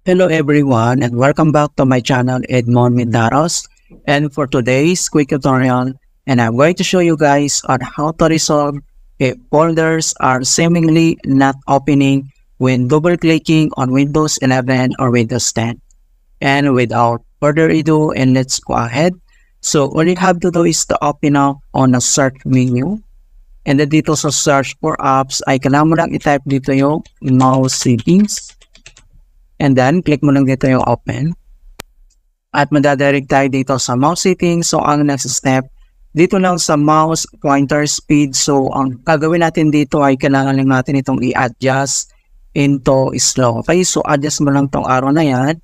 Hello everyone and welcome back to my channel Edmond Mindaros, and for today's quick tutorial and I'm going to show you guys on how to resolve if folders are seemingly not opening when double clicking on Windows 11 or Windows 10. And without further ado, and let's go ahead. So all you have to do is to open up on the search menu, and then dito sa search for apps ay kailangan mo lang i-type dito yung mouse settings. And then, click mo lang dito yung open. At madadirect tayo dito sa mouse settings. So, ang next step, dito lang sa mouse pointer speed. So, ang gagawin natin dito ay kailangan lang natin itong i-adjust into slow. Okay, so adjust mo lang tong arrow na yan.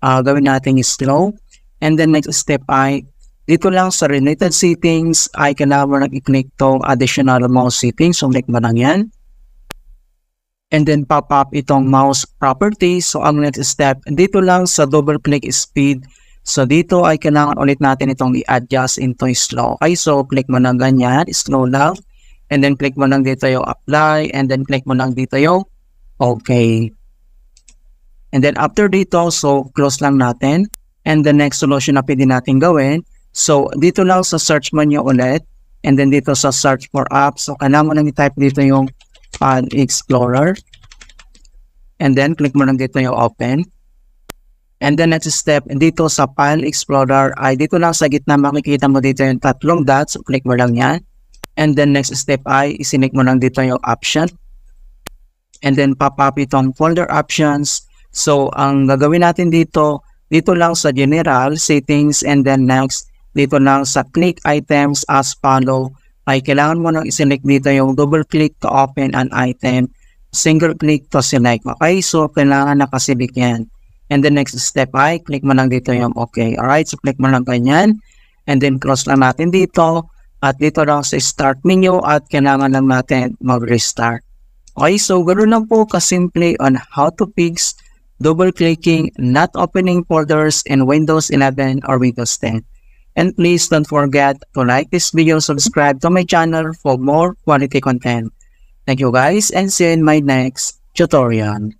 Gawin natin slow. And then, next step ay, dito lang sa related settings ay kailangan mo lang i-click tong additional mouse settings. So, click mo lang yan. And then pop up itong mouse properties. So ang next step, dito lang sa double click speed. So dito ay kailangan ulit natin itong i-adjust into slow. Okay, so click mo lang ganyan, slow lang. And then click mo lang dito yung apply. And then click mo lang dito yung okay. And then after dito, so close lang natin. And the next solution na pwede natin gawin. So dito lang sa search menu ulit. And then dito sa search for apps. So kailangan mo lang i-type dito yung File Explorer, and then click mo lang dito yung open. And then next step, dito sa File Explorer ay dito lang sa gitna makikita mo dito yung tatlong dots, so click mo lang yan. And then next step ay isinik mo lang dito yung option, and then pop up itong folder options. So ang gagawin natin dito lang sa general settings, and then next dito lang sa click items as follow ay kailangan mo nang iselect dito yung double click to open an item, single click to select. Okay, so kailangan nakaselect yan. And the next step ay click mo lang dito yung okay. Alright, so click mo lang ganyan. And then close lang natin dito. At dito lang sa start menu at kailangan lang natin mag-restart. Okay, so ganoon lang po kasimple on how to fix double clicking not opening folders in Windows 11 or Windows 10. And please don't forget to like this video, subscribe to my channel for more quality content. Thank you guys, and see you in my next tutorial.